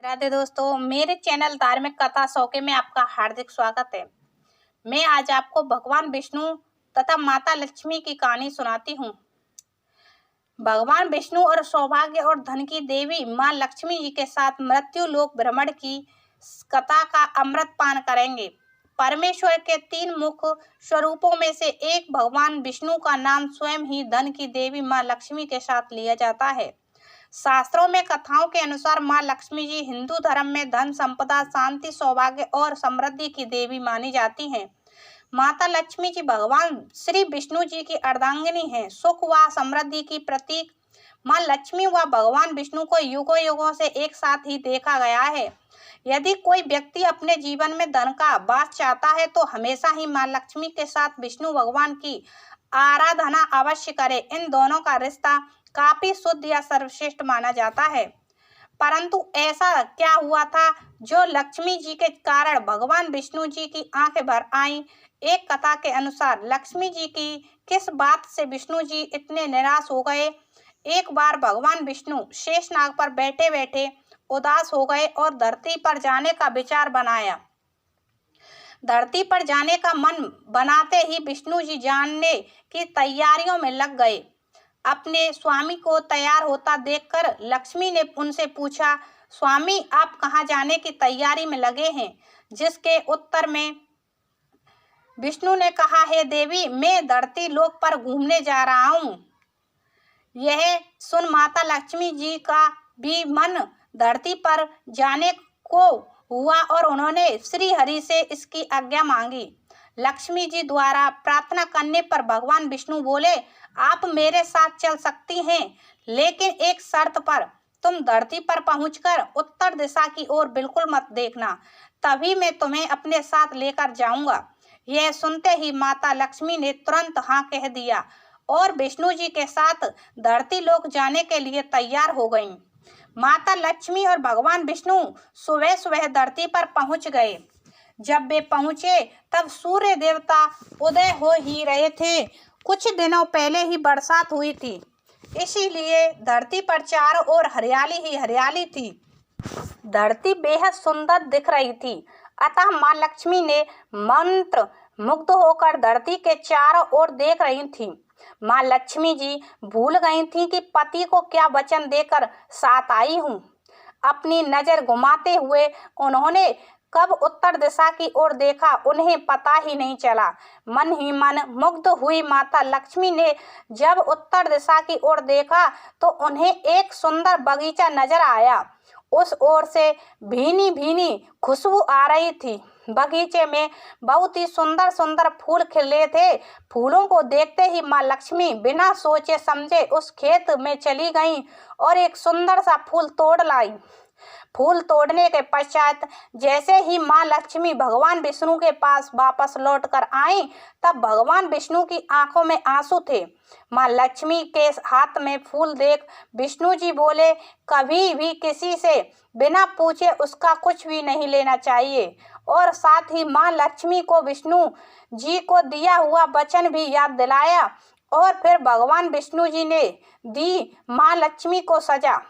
राधे दोस्तों, मेरे चैनल धार्मिक कथा शौके में आपका हार्दिक स्वागत है। मैं आज आपको भगवान विष्णु तथा माता लक्ष्मी की कहानी सुनाती हूँ। भगवान विष्णु और सौभाग्य और धन की देवी माँ लक्ष्मी जी के साथ मृत्यु लोक भ्रमण की कथा का अमृत पान करेंगे। परमेश्वर के तीन मुख्य स्वरूपों में से एक भगवान विष्णु का नाम स्वयं ही धन की देवी माँ लक्ष्मी के साथ लिया जाता है। शास्त्रों में कथाओं के अनुसार माँ लक्ष्मी जी हिंदू धर्म में धन संपदा, शांति, सौभाग्य और समृद्धि की देवी मानी जाती हैं। माता लक्ष्मी जी भगवान श्री विष्णु जी की अर्धांगिनी हैं। सुख व समृद्धि की प्रतीक माँ लक्ष्मी व भगवान विष्णु को युगों युगों से एक साथ ही देखा गया है। यदि कोई व्यक्ति अपने जीवन में धन का वास चाहता है तो हमेशा ही माँ लक्ष्मी के साथ विष्णु भगवान की आराधना अवश्य करे। इन दोनों का रिश्ता काफी शुद्ध या सर्वश्रेष्ठ माना जाता है। परंतु ऐसा क्या हुआ था जो लक्ष्मी जी के कारण भगवान विष्णु जी की आंखें भर आईं। एक कथा के अनुसार लक्ष्मी जी की किस बात से विष्णु जी इतने निराश हो गए। एक बार भगवान विष्णु शेषनाग पर बैठे बैठे उदास हो गए और धरती पर जाने का विचार बनाया। धरती पर जाने का मन बनाते ही विष्णु जी जानने की तैयारियों में लग गए। अपने स्वामी को तैयार होता देखकर लक्ष्मी ने उनसे पूछा, स्वामी आप कहाँ जाने की तैयारी में लगे हैं? जिसके उत्तर में विष्णु ने कहा, हे देवी, मैं धरती लोक पर घूमने जा रहा हूँ। यह सुन माता लक्ष्मी जी का भी मन धरती पर जाने को हुआ और उन्होंने श्री हरि से इसकी आज्ञा मांगी। लक्ष्मी जी द्वारा प्रार्थना करने पर भगवान विष्णु बोले, आप मेरे साथ चल सकती हैं, लेकिन एक शर्त पर। तुम धरती पर पहुंचकर उत्तर दिशा की ओर बिल्कुल मत देखना, तभी मैं तुम्हें अपने साथ लेकर जाऊंगा। यह सुनते ही माता लक्ष्मी ने तुरंत हाँ कह दिया और विष्णु जी के साथ धरती लोक जाने के लिए तैयार हो गईं। माता लक्ष्मी और भगवान विष्णु सुबह सुबह धरती पर पहुंच गए। जब वे पहुंचे तब सूर्य देवता उदय हो ही रहे थे। कुछ दिनों पहले ही बरसात हुई थी, इसीलिए धरती पर चारों ओर हरियाली ही हरियाली थी। धरती बेहद सुंदर दिख रही थी। अतः माँ लक्ष्मी ने मंत्र मुग्ध होकर धरती के चारों ओर देख रही थी। माँ लक्ष्मी जी भूल गई थी कि पति को क्या वचन देकर साथ आई हूँ। अपनी नजर घुमाते हुए उन्होंने कब उत्तर दिशा की ओर देखा उन्हें पता ही नहीं चला। मन ही मन मुग्ध हुई माता लक्ष्मी ने जब उत्तर दिशा की ओर देखा तो उन्हें एक सुंदर बगीचा नजर आया। उस ओर से भीनी भीनी खुशबू आ रही थी। बगीचे में बहुत ही सुंदर सुंदर फूल खिले थे। फूलों को देखते ही माँ लक्ष्मी बिना सोचे समझे उस खेत में चली गईं और एक सुंदर सा फूल तोड़ लाई। फूल तोड़ने के पश्चात जैसे ही माँ लक्ष्मी भगवान विष्णु के पास वापस लौटकर आई, तब भगवान विष्णु की आंखों में आंसू थे। माँ लक्ष्मी के हाथ में फूल देख विष्णु जी बोले, कभी भी किसी से बिना पूछे उसका कुछ भी नहीं लेना चाहिए। और साथ ही माँ लक्ष्मी को विष्णु जी को दिया हुआ वचन भी याद दिलाया। और फिर भगवान विष्णु जी ने दी माँ लक्ष्मी को सजा।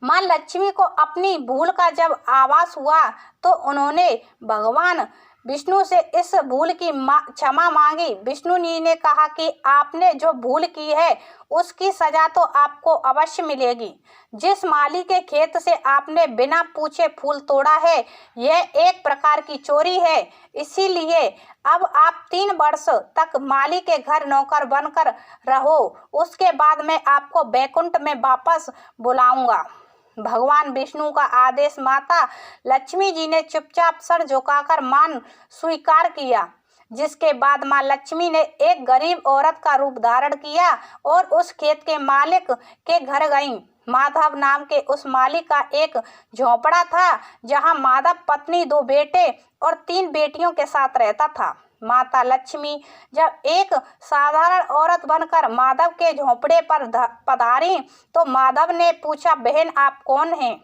माँ लक्ष्मी को अपनी भूल का जब आभास हुआ तो उन्होंने भगवान विष्णु से इस भूल की क्षमा मांगी। विष्णु जी ने कहा कि आपने जो भूल की है उसकी सजा तो आपको अवश्य मिलेगी। जिस माली के खेत से आपने बिना पूछे फूल तोड़ा है, यह एक प्रकार की चोरी है। इसीलिए अब आप 3 वर्ष तक माली के घर नौकर बनकर रहो। उसके बाद मैं आपको बैकुंठ में वापस बुलाऊंगा। भगवान विष्णु का आदेश माता लक्ष्मी जी ने चुपचाप सर झुकाकर मान स्वीकार किया। जिसके बाद माँ लक्ष्मी ने एक गरीब औरत का रूप धारण किया और उस खेत के मालिक के घर गईं। माधव नाम के उस मालिक का एक झोपड़ा था, जहां माधव पत्नी, 2 बेटे और 3 बेटियों के साथ रहता था। माता लक्ष्मी जब एक साधारण औरत बनकर माधव के झोंपड़े पर पधारी तो माधव ने पूछा, बहन आप कौन हैं?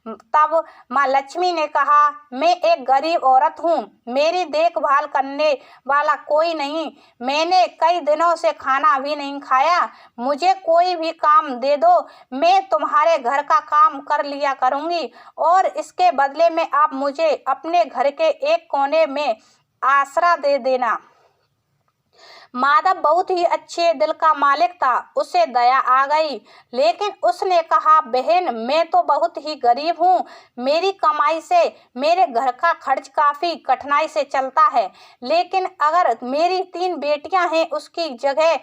तब माँ लक्ष्मी ने कहा, मैं एक गरीब औरत हूँ, मेरी देखभाल करने वाला कोई नहीं, मैंने कई दिनों से खाना भी नहीं खाया, मुझे कोई भी काम दे दो, मैं तुम्हारे घर का काम कर लिया करूँगी और इसके बदले में आप मुझे अपने घर के एक कोने में आसरा दे देना। माधव बहुत ही अच्छे दिल का मालिक था, उसे दया आ गई, लेकिन उसने कहा, बहन मैं तो बहुत ही गरीब हूँ, मेरी कमाई से मेरे घर का खर्च काफ़ी कठिनाई से चलता है, लेकिन अगर मेरी 3 बेटियाँ हैं उसकी जगह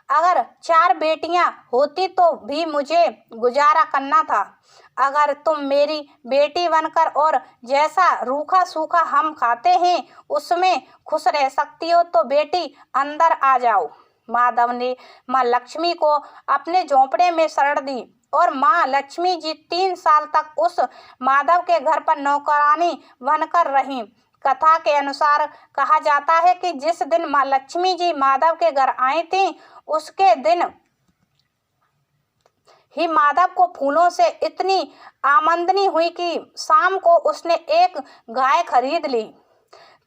अगर 4 बेटियां होती तो भी मुझे गुजारा करना था। अगर तुम मेरी बेटी बनकर और जैसा रूखा सूखा हम खाते हैं उसमें खुश रह सकती हो तो बेटी अंदर आ जाओ। माधव ने माँ लक्ष्मी को अपने झोंपड़े में शरण दी और माँ लक्ष्मी जी 3 साल तक उस माधव के घर पर नौकरानी बनकर रहीं। कथा के अनुसार कहा जाता है कि जिस दिन माँ लक्ष्मी जी माधव के घर आई थी उसके दिन ही माधव को फूलों से इतनी आमदनी हुई कि शाम को उसने एक गाय खरीद ली।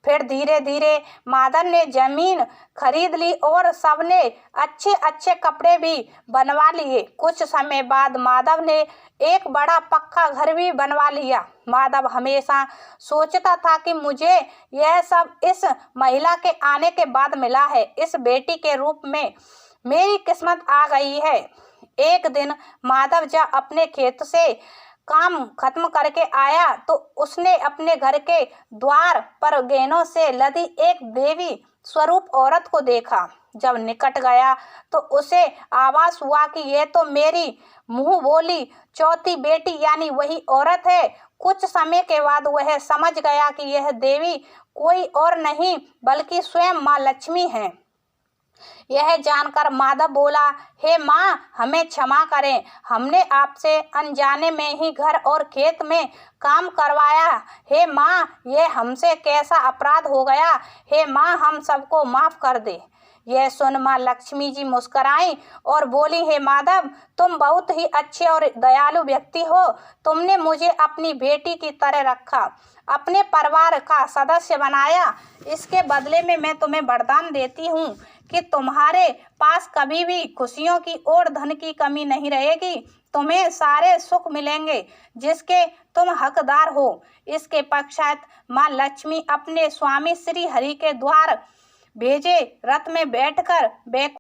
फिर धीरे धीरे माधव ने जमीन खरीद ली और सबने अच्छे अच्छे कपड़े भी बनवा लिए। कुछ समय बाद माधव ने एक बड़ा पक्का घर भी बनवा लिया। माधव हमेशा सोचता था कि मुझे यह सब इस महिला के आने के बाद मिला है, इस बेटी के रूप में मेरी किस्मत आ गई है। एक दिन माधव जब अपने खेत से काम खत्म करके आया तो उसने अपने घर के द्वार पर गहनों से लदी एक देवी स्वरूप औरत को देखा। जब निकट गया तो उसे आभास हुआ कि यह तो मेरी मुंह बोली चौथी बेटी यानी वही औरत है। कुछ समय के बाद वह समझ गया कि यह देवी कोई और नहीं बल्कि स्वयं माँ लक्ष्मी है। यह जानकर माधव बोला, हे माँ हमें क्षमा करें, हमने आपसे अनजाने में ही घर और खेत में काम करवाया। हे माँ यह हमसे कैसा अपराध हो गया, हे माँ हम सबको माफ कर दे। यह सुन माँ लक्ष्मी जी मुस्कुराई और बोली, हे माधव तुम बहुत ही अच्छे और दयालु व्यक्ति हो, तुमने मुझे अपनी बेटी की तरह रखा, अपने परिवार का सदस्य बनाया। इसके बदले में मैं तुम्हें वरदान देती हूँ कि तुम्हारे पास कभी भी खुशियों की और धन की कमी नहीं रहेगी, तुम्हें सारे सुख मिलेंगे जिसके तुम हकदार हो। इसके पश्चात माँ लक्ष्मी अपने स्वामी श्री हरि के द्वार भेजे रथ में बैठकर